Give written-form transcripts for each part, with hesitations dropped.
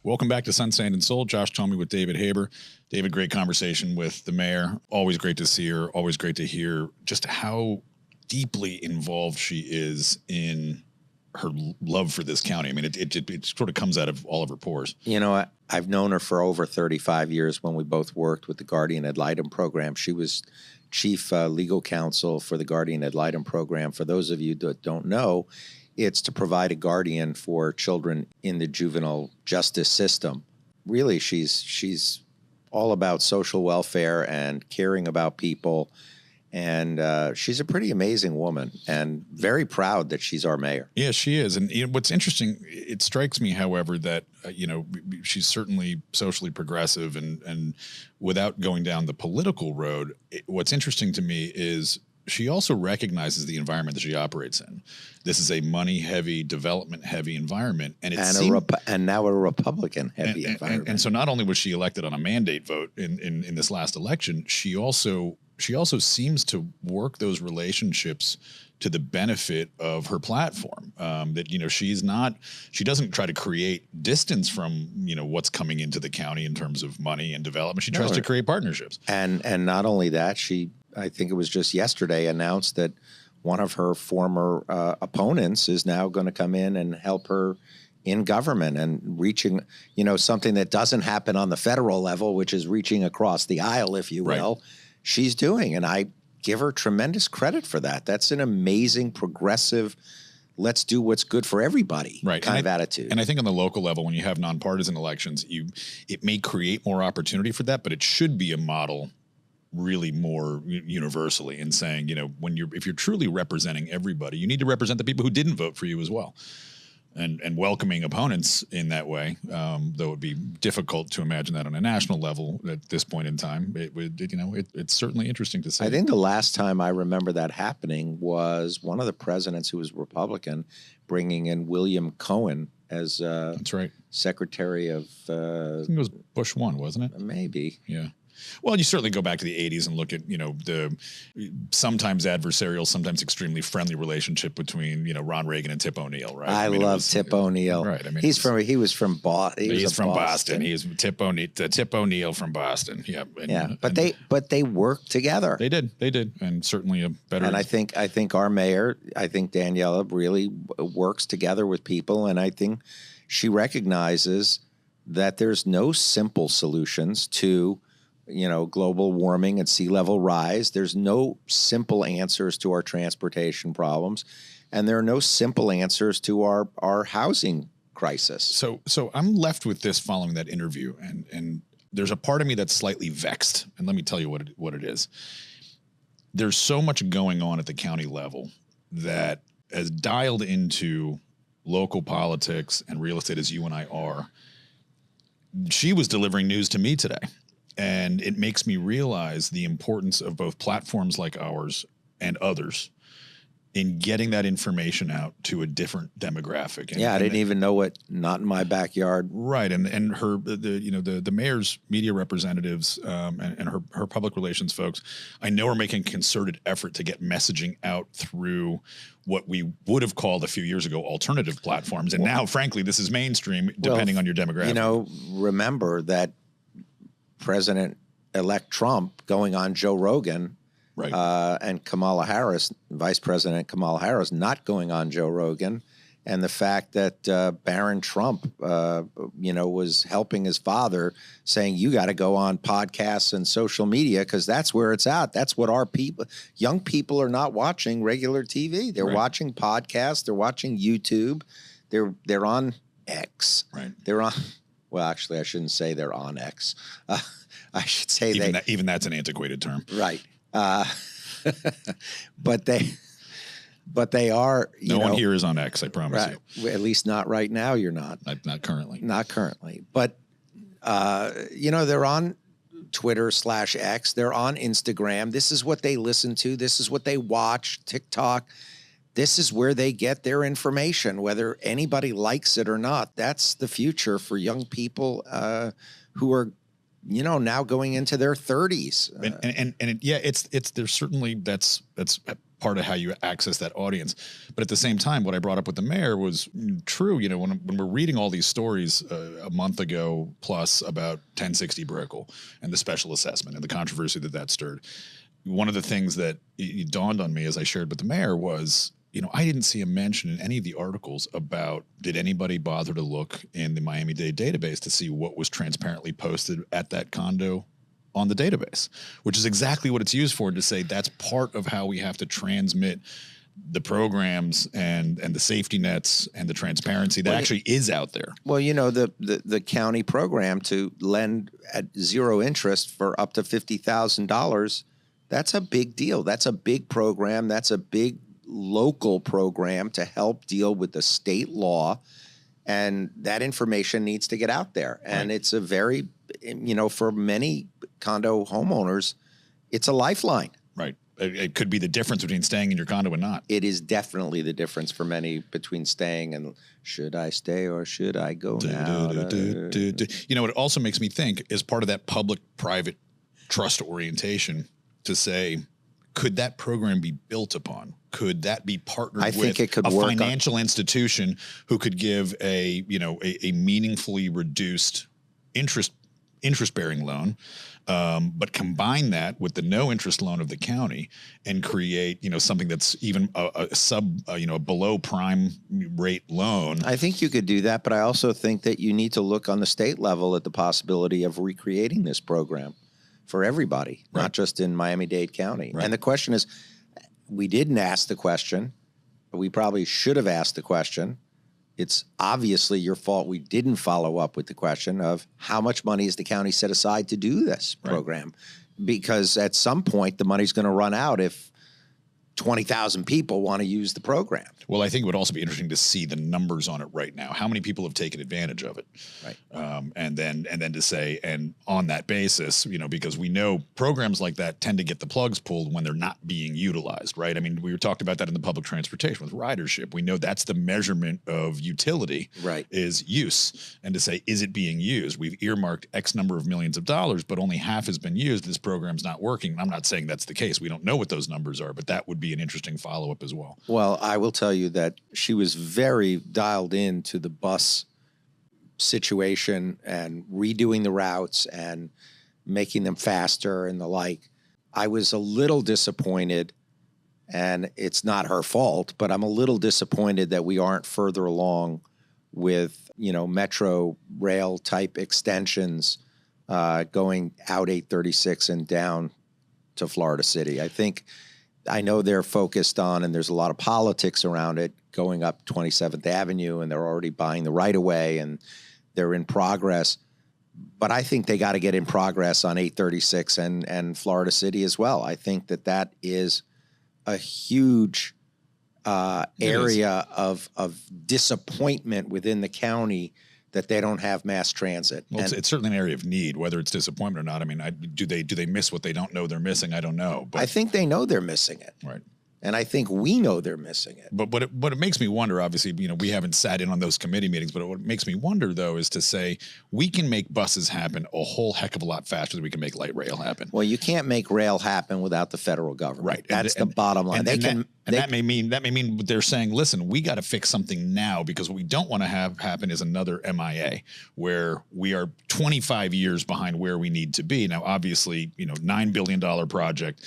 Welcome back to Sun, Sand, and Soul. Josh Tomey with David Haber. David, great conversation with the mayor. Always great to see her. Always great to hear just how deeply involved she is in her love for this county. I mean, it sort of comes out of all of her pores. You know, I've known her for over 35 years when we both worked with the Guardian Ad Litem program. She was chief legal counsel for the Guardian Ad Litem program. For those of you that don't know, it's to provide a guardian for children in the juvenile justice system. Really, she's all about social welfare and caring about people. And she's a pretty amazing woman and very proud that she's our mayor. Yeah, she is. And what's interesting, it strikes me, however, that, she's certainly socially progressive and without going down the political road, what's interesting to me is she also recognizes the environment that she operates in. This is a money-heavy, development-heavy enviirment, and now a Republican-heavy environment. And so, not only was she elected on a mandate vote in this last election, she also seems to work those relationships to the benefit of her platform. She doesn't try to create distance from what's coming into the county in terms of money and development. She tries to create partnerships. And not only that, I think it was just yesterday, announced that one of her former opponents is now going to come in and help her in government and reaching, something that doesn't happen on the federal level, which is reaching across the aisle, if you will. Right. She's doing, and I give her tremendous credit for that. That's an amazing, progressive, let's do what's good for everybody kind of attitude. And I think on the local level, when you have nonpartisan elections, it may create more opportunity for that, but it should be a model really more universally in saying, if you're truly representing everybody, you need to represent the people who didn't vote for you as well. And welcoming opponents in that way, though it would be difficult to imagine that on a national level at this point in time. It's certainly interesting to see. I think the last time I remember that happening was one of the presidents who was Republican bringing in William Cohen as that's right, Secretary of. I think it was Bush 1, wasn't it? Maybe. Yeah. Well, you certainly go back to the 80s and look at, the sometimes adversarial, sometimes extremely friendly relationship between, Ron Reagan and Tip O'Neill, right? I love Tip O'Neill. Right. I mean, he was from Boston. He's from Boston. He is Tip O'Neill from Boston. Yeah. But they worked together. They did. And certainly a better. And I think our mayor, Daniella, really works together with people. And I think she recognizes that there's no simple solutions to global warming and sea level rise. There's no simple answers to our transportation problems, and there are no simple answers to our housing crisis. So I'm left with this following that interview, and there's a part of me that's slightly vexed, and let me tell you what it is. There's so much going on at the county level that, as dialed into local politics and real estate as you and I are, she was delivering news to me today. And it makes me realize the importance of both platforms like ours and others in getting that information out to a different demographic. I didn't even know it. Not in my backyard. Right, and her the mayor's media representatives and her public relations folks, I know are making a concerted effort to get messaging out through what we would have called a few years ago alternative platforms, and now, frankly, this is mainstream depending on your demographic. Remember that President-elect Trump going on Joe Rogan, right, and Kamala Harris, Vice President Kamala Harris, not going on Joe Rogan, and the fact that Barron Trump, was helping his father, saying you got to go on podcasts and social media because that's where it's at. That's what our young people are not watching regular TV. They're watching podcasts. They're watching YouTube. They're on X. Right. They're on. Well, actually, I shouldn't say they're on X. I should say even that's an antiquated term, right? But they are. No one here is on X. I promise you. At least not right now. You're not. Not currently. Not currently. But they're on Twitter /X. They're on Instagram. This is what they listen to. This is what they watch. TikTok. This is where they get their information, whether anybody likes it or not. That's the future for young people who are, now going into their 30s. There's certainly that's part of how you access that audience. But at the same time, what I brought up with the mayor was true. You know, when we're reading all these stories a month ago plus about 1060 Brickell and the special assessment and the controversy that stirred, one of the things that it dawned on me as I shared with the mayor was, you know, I didn't see a mention in any of the articles about, did anybody bother to look in the Miami-Dade database to see what was transparently posted at that condo on the database, which is exactly what it's used for, to say that's part of how we have to transmit the programs and the safety nets and the transparency that actually is out there. Well, you know, the county program to lend at zero interest for up to $50,000, that's a big deal. That's a big program. That's a big local program to help deal with the state law. And that information needs to get out there. And it's a very, you know, for many condo homeowners, it's a lifeline. Right. It could be the difference between staying in your condo and not. It is definitely the difference for many between staying and should I stay or should I go now? You know, it also makes me think, as part of that public-private trust orientation, to say, could that program be built upon? Could that be partnered with a financial institution who could give a meaningfully reduced interest-bearing loan, but combine that with the no interest loan of the county and create, you know, something that's even a below prime rate loan? I think you could do that, but I also think that you need to look on the state level at the possibility of recreating this program for everybody, not just in Miami-Dade County. Right. And the question is, we didn't ask the question, but we probably should have asked the question. It's obviously your fault we didn't follow up with the question of how much money is the county set aside to do this program? Because at some point the money's going to run out if 20,000 people want to use the program. Well, I think it would also be interesting to see the numbers on it right now. How many people have taken advantage of it? Right. And then to say, and on that basis, you know, because we know programs like that tend to get the plugs pulled when they're not being utilized, right? I mean, we talked about that in the public transportation with ridership. We know that's the measurement of utility, is use. And to say, is it being used? We've earmarked X number of millions of dollars, but only half has been used. This program's not working. I'm not saying that's the case. We don't know what those numbers are, but that would be an interesting follow-up as well. Well, I will tell you that she was very dialed into the bus situation and redoing the routes and making them faster and the like. I was a little disappointed, and it's not her fault, but I'm a little disappointed that we aren't further along with, you know, metro rail type extensions going out 836 and down to Florida City. I know they're focused on, and there's a lot of politics around it, going up 27th Avenue, and they're already buying the right-of-way, and they're in progress. But I think they got to get in progress on 836 and Florida City as well. I think that is a huge area of disappointment within the county that they don't have mass transit. Well, it's certainly an area of need, whether it's disappointment or not. I mean, do they miss what they don't know they're missing? I don't know. But I think they know they're missing it. Right. And I think we know they're missing it. But it makes me wonder, obviously, you know, we haven't sat in on those committee meetings, but what makes me wonder, though, is to say we can make buses happen a whole heck of a lot faster than we can make light rail happen. Well, you can't make rail happen without the federal government. Right. That's the bottom line. That may mean they're saying, listen, we got to fix something now, because what we don't want to have happen is another MIA where we are 25 years behind where we need to be. Now, obviously, you know, $9 billion project.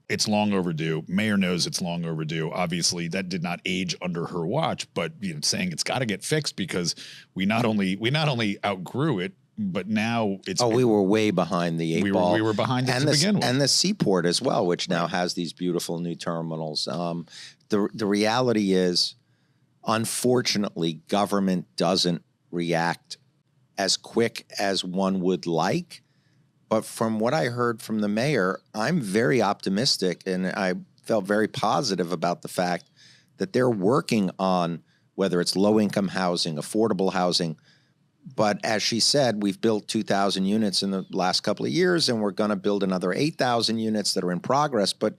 It's long overdue. Mayor knows it's long overdue. Obviously, that did not age under her watch, but you know, saying it's got to get fixed because we not only outgrew it, but now it's. Oh, we were way behind the eight ball. We were behind it to begin with, and the seaport as well, which now has these beautiful new terminals. The reality is, unfortunately, government doesn't react as quick as one would like. But from what I heard from the mayor, I'm very optimistic, and I felt very positive about the fact that they're working on whether it's low-income housing, affordable housing. But as she said, we've built 2,000 units in the last couple of years, and we're going to build another 8,000 units that are in progress. But,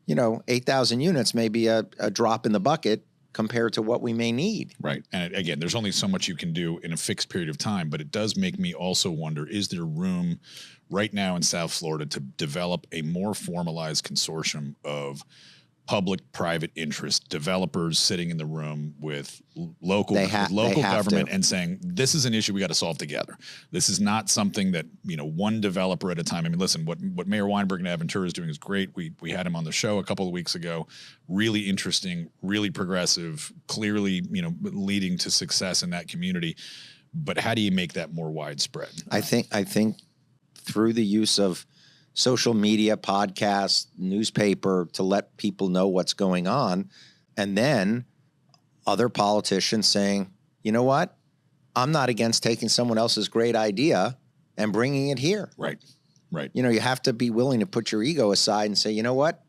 you know, 8,000 units may be a drop in the bucket compared to what we may need. Right. And again, there's only so much you can do in a fixed period of time, but it does make me also wonder, is there room right now in South Florida to develop a more formalized consortium of public-private interest, developers sitting in the room with local local government and saying, this is an issue we got to solve together. This is not something that, one developer at a time. I mean, listen, what Mayor Weinberg and Aventura is doing is great. We had him on the show a couple of weeks ago. Really interesting, really progressive, clearly, leading to success in that community. But how do you make that more widespread? I think through the use of social media, podcasts, newspaper, to let people know what's going on. And then other politicians saying, you know what? I'm not against taking someone else's great idea and bringing it here. Right. You have to be willing to put your ego aside and say, you know what?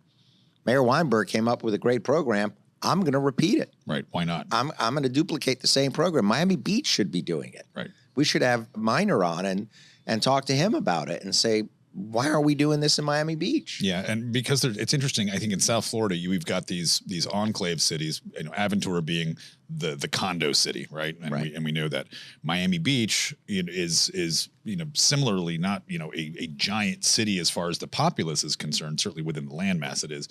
Mayor Weinberg came up with a great program. I'm going to repeat it. Right. Why not? I'm going to duplicate the same program. Miami Beach should be doing it. Right. We should have Minor on and talk to him about it and say, why are we doing this in Miami Beach? Yeah, and because it's interesting, I think in South Florida, we've got these enclave cities, Aventura being the condo city, right? And we know that Miami Beach is similarly not a giant city as far as the populace is concerned, certainly within the landmass it is,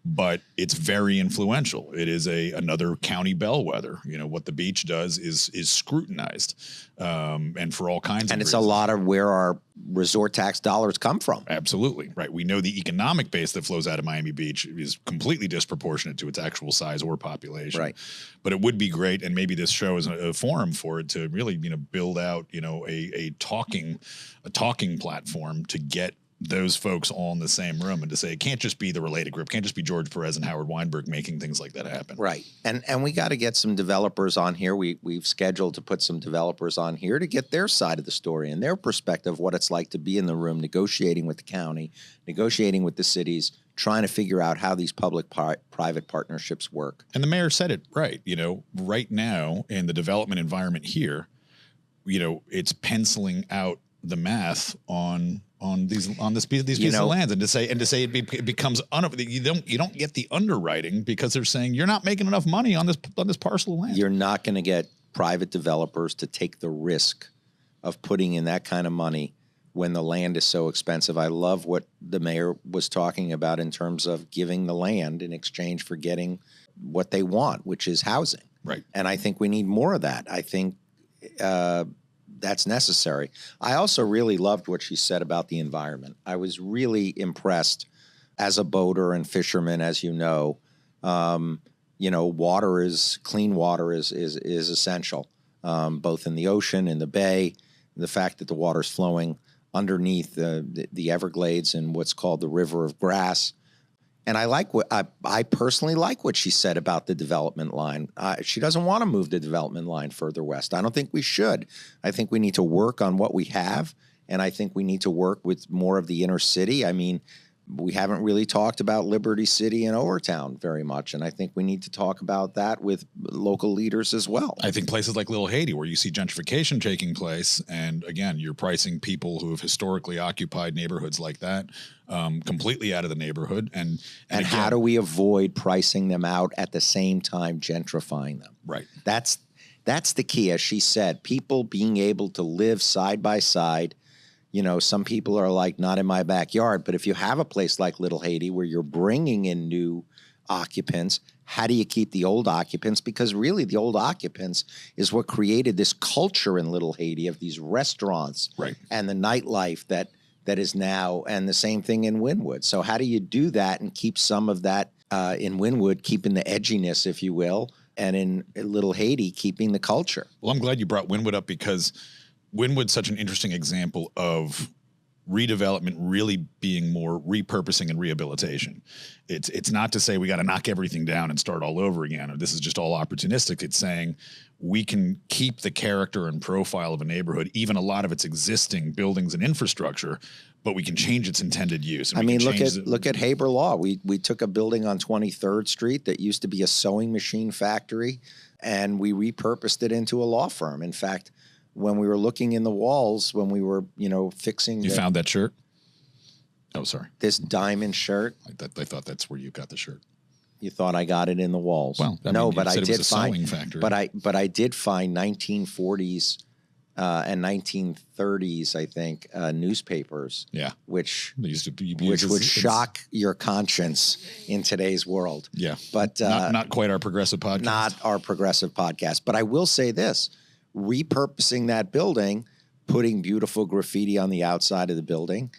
but it's very influential. It is another county bellwether. What the beach does is scrutinized, and for all kinds of and it's reasons. A lot of where our resort tax dollars come from. Absolutely, right. We know the economic base that flows out of Miami Beach is completely disproportionate to its actual size or population. Right. But it would be great, and maybe this show is a forum for it to really build out a talking platform to get those folks all in the same room and to say it can't just be the related group, can't just be George Perez and Howard Weinberg making things like that happen. Right. And we got to get some developers on here. We've scheduled to put some developers on here to get their side of the story and their perspective, what it's like to be in the room negotiating with the county, negotiating with the cities, trying to figure out how these public-private partnerships work. And the mayor said it right. Right now in the development environment here, it's penciling out the math on these pieces of land, and to say it becomes you don't get the underwriting because they're saying you're not making enough money on this parcel of land. You're not going to get private developers to take the risk of putting in that kind of money when the land is so expensive. I love what the mayor was talking about in terms of giving the land in exchange for getting what they want, which is housing. Right. And I think we need more of that. I think that's necessary. I also really loved what she said about the environment. I was really impressed as a boater and fisherman, as you know. Clean water is essential, both in the ocean, in the bay. The fact that the water's flowing underneath the Everglades and what's called the River of Grass. And I personally like what she said about the development line. She doesn't want to move the development line further west. I don't think we should. I think we need to work on what we have, and I think we need to work with more of the inner city. I mean, we haven't really talked about Liberty City and Overtown very much, and I think we need to talk about that with local leaders as well. I think places like Little Haiti, where you see gentrification taking place, and again, you're pricing people who have historically occupied neighborhoods like that completely out of the neighborhood. And again, how do we avoid pricing them out at the same time gentrifying them? Right. That's the key, as she said, people being able to live side by side. Some people are like, not in my backyard, but if you have a place like Little Haiti where you're bringing in new occupants, how do you keep the old occupants? Because really the old occupants is what created this culture in Little Haiti of these restaurants, right, and the nightlife that is now, and the same thing in Wynwood. So how do you do that and keep some of that in Wynwood, keeping the edginess, if you will, and in Little Haiti, keeping the culture? Well, I'm glad you brought Wynwood up, because Wynwood's such an interesting example of redevelopment really being more repurposing and rehabilitation. It's not to say we got to knock everything down and start all over again, or this is just all opportunistic. It's saying we can keep the character and profile of a neighborhood, even a lot of its existing buildings and infrastructure, but we can change its intended use. I mean, look at Haber Law. We took a building on 23rd Street that used to be a sewing machine factory, and we repurposed it into a law firm. In fact, when we were looking in the walls, when we were, fixing... You found that shirt? Oh, sorry. This diamond shirt. I thought that's where you got the shirt. You thought I got it in the walls? Well, no, but I did find... Factory. But I did find 1940s and 1930s, I think, newspapers. Yeah. Which which would shock your conscience in today's world. Yeah. But not quite our progressive podcast. Not our progressive podcast. But I will say this, repurposing that building, putting beautiful graffiti on the outside of the building.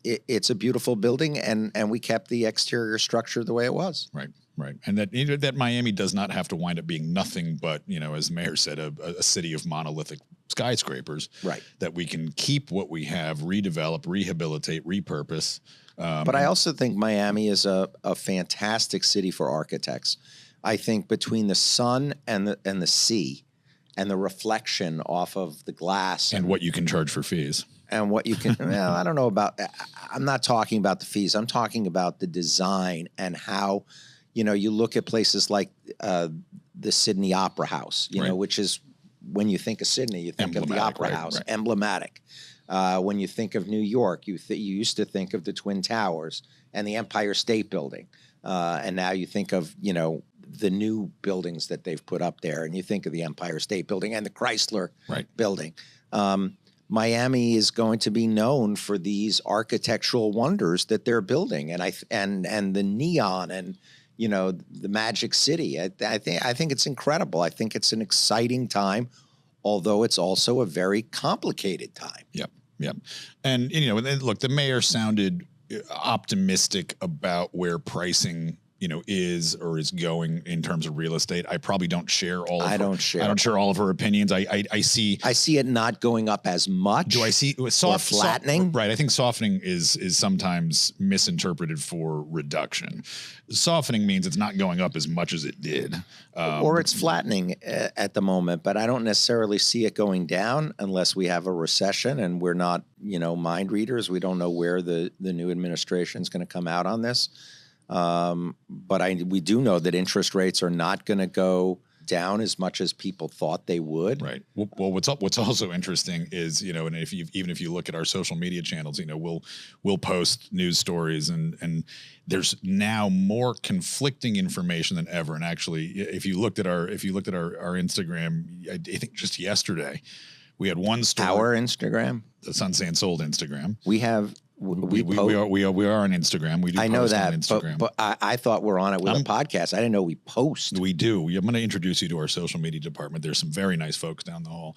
It's a beautiful building, and we kept the exterior structure the way it was. Right. Right. And that Miami does not have to wind up being nothing but, as the mayor said, a city of monolithic skyscrapers. Right. That we can keep what we have, redevelop, rehabilitate, repurpose. But I also think Miami is a fantastic city for architects. I think between the sun and the sea and the reflection off of the glass. And what you can charge for fees. And what you can, well, I don't know about, I'm not talking about the fees. I'm talking about the design and how, you look at places like the Sydney Opera House, you know, which is, when you think of Sydney, you think of the Opera House, emblematic. When you think of New York, you used to think of the Twin Towers and the Empire State Building. And now you think of, the new buildings that they've put up there, and you think of the Empire State Building and the Chrysler Building. Miami is going to be known for these architectural wonders that they're building, and the neon and the Magic City. I think it's incredible. I think it's an exciting time, although it's also a very complicated time. Yep. And look, the mayor sounded optimistic about where pricing is or is going in terms of real estate. I probably don't share all of I don't share all of her opinions. I see it not going up as much. Do I see or flattening? Right. I think softening is sometimes misinterpreted for reduction. Softening means it's not going up as much as it did. Or it's flattening at the moment, but I don't necessarily see it going down unless we have a recession and we're not, mind readers. We don't know where the new administration is going to come out on this. But we do know that interest rates are not going to go down as much as people thought they would. Right. Well, what's also interesting is, and if you look at our social media channels, we'll post news stories and there's now more conflicting information than ever. And actually, if you looked at our Instagram, I think just yesterday, we had one story. Our Instagram? The Sun's Saying Sold Instagram. We have. We are on Instagram. We do. I know post that, on Instagram. but I thought we're on it with a podcast. I didn't know we post. We do. I'm going to introduce you to our social media department. There's some very nice folks down the hall.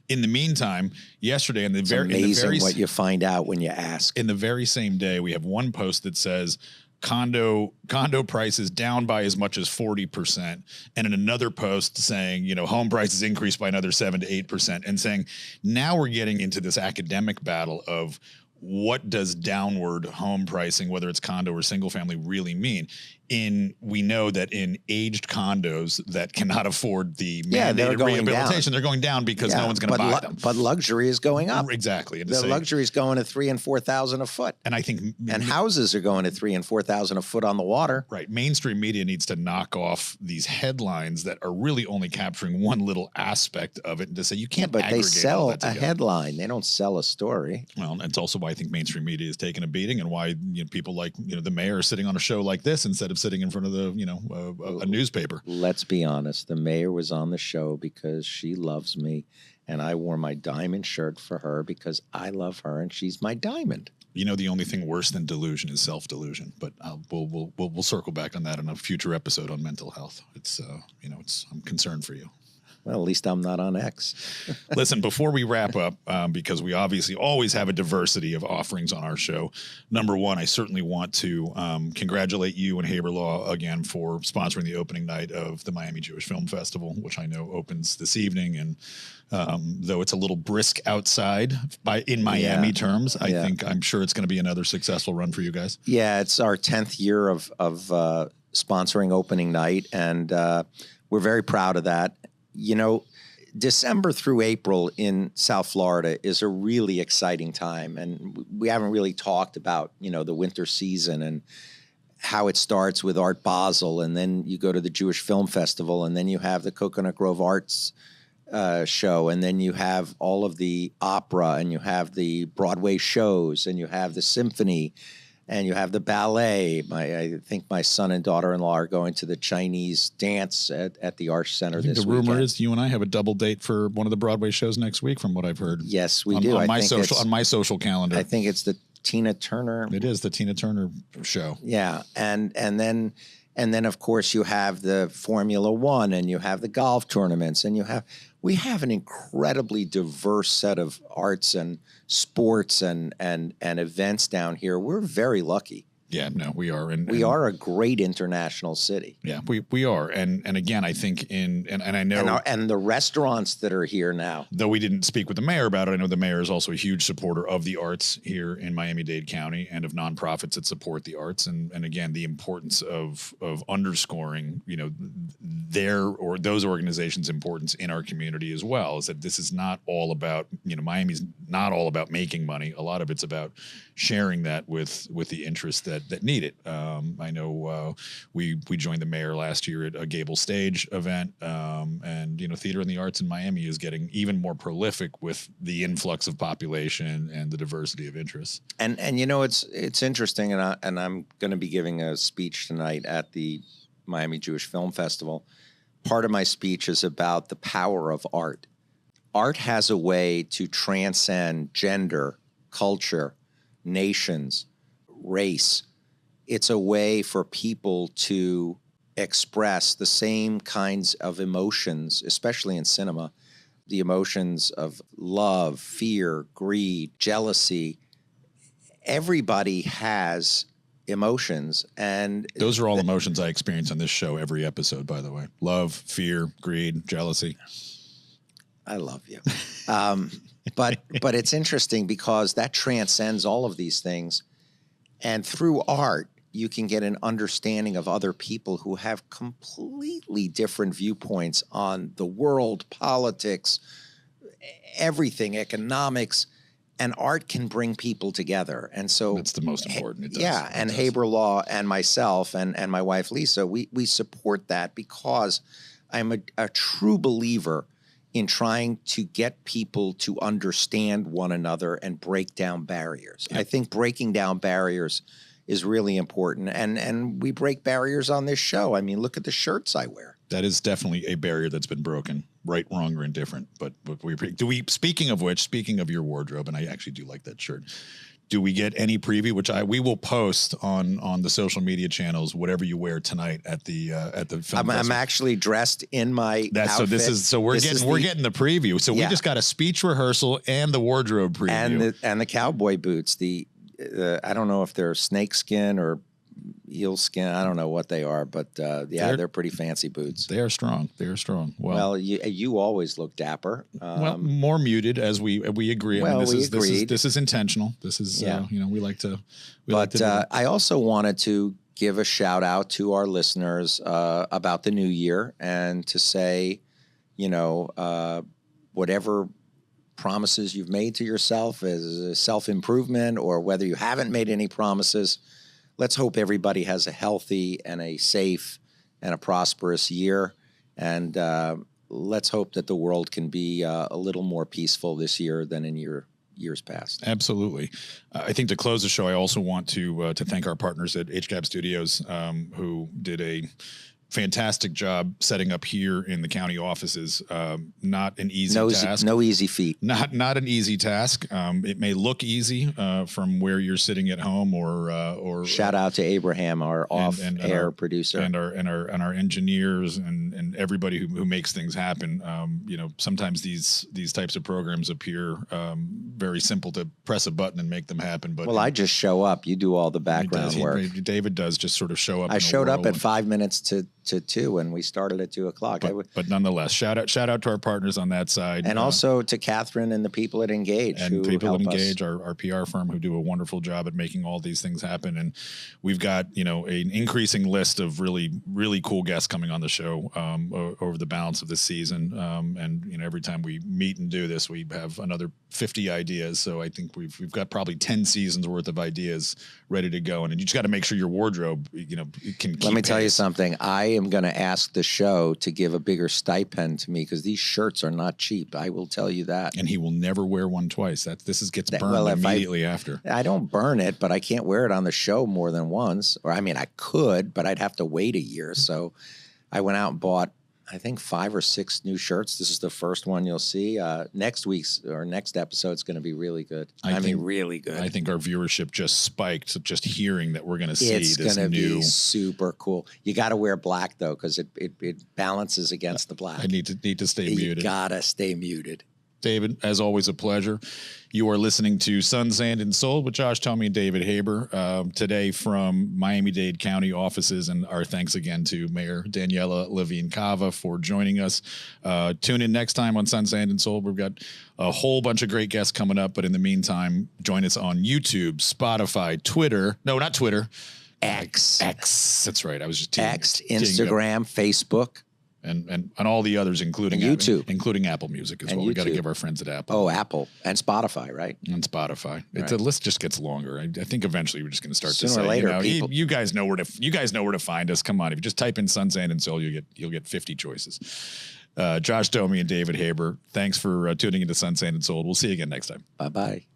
In the meantime, yesterday, it's amazing what you find out when you ask. In the very same day, we have one post that says condo prices down by as much as 40%, and in another post saying, home prices increased by another 7 to 8%, and saying now we're getting into this academic battle of what does downward home pricing, whether it's condo or single family, really mean? We know that in aged condos that cannot afford the mandated rehabilitation, they're going down because no one's going to buy them. But luxury is going up. Exactly. The luxury is going to $3,000 and $4,000 a foot. And I think houses are going to $3,000 and $4,000 a foot on the water. Right. Mainstream media needs to knock off these headlines that are really only capturing one little aspect of it, and to say you can't. But they sell a headline. They don't sell a story. Well, that's also why I think mainstream media is taking a beating, and why people like the mayor are sitting on a show like this instead of sitting in front of a newspaper. Let's be honest. The mayor was on the show because she loves me, and I wore my diamond shirt for her because I love her and she's my diamond. The only thing worse than delusion is self-delusion, but we'll circle back on that in a future episode on mental health. It's I'm concerned for you. Well, at least I'm not on X. Listen, before we wrap up, because we obviously always have a diversity of offerings on our show. Number one, I certainly want to congratulate you and Haber Law again for sponsoring the opening night of the Miami Jewish Film Festival, which I know opens this evening. And though it's a little brisk outside in Miami terms, I'm sure it's going to be another successful run for you guys. Yeah, it's our 10th year of sponsoring opening night, and we're very proud of that. December through April in South Florida is a really exciting time. And we haven't really talked about, the winter season and how it starts with Art Basel. And then you go to the Jewish Film Festival, and then you have the Coconut Grove Arts show. And then you have all of the opera, and you have the Broadway shows, and you have the symphony. and you have the ballet. I think my son and daughter-in-law are going to the Chinese dance at the Arts Center this weekend. The rumor is you and I have a double date for one of the Broadway shows next week, from what I've heard. Yes, we do. On my social calendar. I think it's the Tina Turner. It is the Tina Turner show. Yeah, and then of course you have the Formula One, and you have the golf tournaments, and we have an incredibly diverse set of arts and sports and events down here. We're very lucky. Yeah, no, we are. And we are a great international city. Yeah, we are. And again, I think and I know. And the restaurants that are here now. Though we didn't speak with the mayor about it, I know the mayor is also a huge supporter of the arts here in Miami-Dade County and of nonprofits that support the arts. And again, the importance of underscoring, those organizations' importance in our community as well, is that this is not all about, Miami's not all about making money. A lot of it's about sharing that with the interests that need it. I know we joined the mayor last year at a Gable Stage event, and theater and the arts in Miami is getting even more prolific with the influx of population and the diversity of interests. And it's interesting, and I'm going to be giving a speech tonight at the Miami Jewish Film Festival. Part of my speech is about the power of art. Art has a way to transcend gender, culture, nations, race. It's a way for people to express the same kinds of emotions, especially in cinema, the emotions of love, fear, greed, jealousy. Everybody has emotions, and those are all emotions I experience on this show every episode, by the way. Love, fear, greed, jealousy. I love you. But it's interesting because that transcends all of these things. And through art, you can get an understanding of other people who have completely different viewpoints on the world, politics, everything, economics, and art can bring people together. And so that's the most important. It does. Yeah, and Haber Law and myself and my wife, Lisa, we support that because I'm a true believer in trying to get people to understand one another and break down barriers. Yep. I think breaking down barriers is really important. And we break barriers on this show. I mean, look at the shirts I wear. That is definitely a barrier that's been broken, right, wrong, or indifferent. But speaking of your wardrobe, and I actually do like that shirt. Do we get any preview? Which we will post on the social media channels, whatever you wear tonight at the film festival. I'm actually dressed in my outfit. We're getting the preview. So we just got a speech rehearsal and the wardrobe preview and the cowboy boots. I don't know if they're snakeskin or eel skin. I don't know what they are, but they're pretty fancy boots. They are strong. Well, you always look dapper. More muted, as we agree. Well, this is intentional. This is we like to. I also wanted to give a shout out to our listeners about the new year and to say, whatever promises you've made to yourself as self-improvement, or whether you haven't made any promises. Let's hope everybody has a healthy and a safe and a prosperous year. And let's hope that the world can be a little more peaceful this year than in years past. Absolutely. I think to close the show, I also want to thank our partners at HGAB Studios, who did a fantastic job setting up here in the county offices. Not an easy task. No easy feat. Not an easy task. It may look easy from where you're sitting at home, or shout out to Abraham, our off-air producer, and our engineers and everybody who makes things happen. Sometimes these types of programs appear very simple to press a button and make them happen. But I just show up. You do all the background work. David does just sort of show up. I showed up at 5 minutes to 2, and we started at 2:00. But nonetheless, shout out to our partners on that side, and also to Catherine and the people at Engage, our PR firm, who do a wonderful job at making all these things happen. And we've got an increasing list of really, really cool guests coming on the show over the balance of this season. And every time we meet and do this, we have another 50 ideas. So I think we've got probably 10 seasons worth of ideas ready to go. And you just got to make sure your wardrobe, can keep Let me tell you something. I am going to ask the show to give a bigger stipend to me because these shirts are not cheap. I will tell you that. And he will never wear one twice. Gets burned immediately after. I don't burn it, but I can't wear it on the show more than once. Or I mean, I could, but I'd have to wait a year. So I went out and bought, I think, 5 or 6 new shirts. This is the first one you'll see. Next episode is going to be really good. Really good. I think our viewership just spiked just hearing that we're going to see it's this gonna new. Be super cool. You got to wear black though, because it balances against the black. I need to stay muted. You gotta stay muted. David, as always, a pleasure. You are listening to Sun, Sand, and Soul with Josh, Tomey, and David Haber. Today from Miami-Dade County offices, and our thanks again to Mayor Daniella Levine Cava for joining us. Tune in next time on Sun, Sand, and Soul. We've got a whole bunch of great guests coming up, but in the meantime, join us on YouTube, Spotify, Twitter. No, not Twitter. X. That's right. I was just X, Instagram, Facebook. And all the others, including YouTube, including Apple Music as well. We got to give our friends at Apple. Oh, Apple and Spotify, right? And Spotify. The list just gets longer. I think eventually we're just going to start sooner or later. You guys know where to find us. Come on, if you just type in Sun, Sand, and Soul, you'll get 50 choices. Josh, Tomey, and David Haber. Thanks for tuning into Sun, Sand, and Soul. We'll see you again next time. Bye.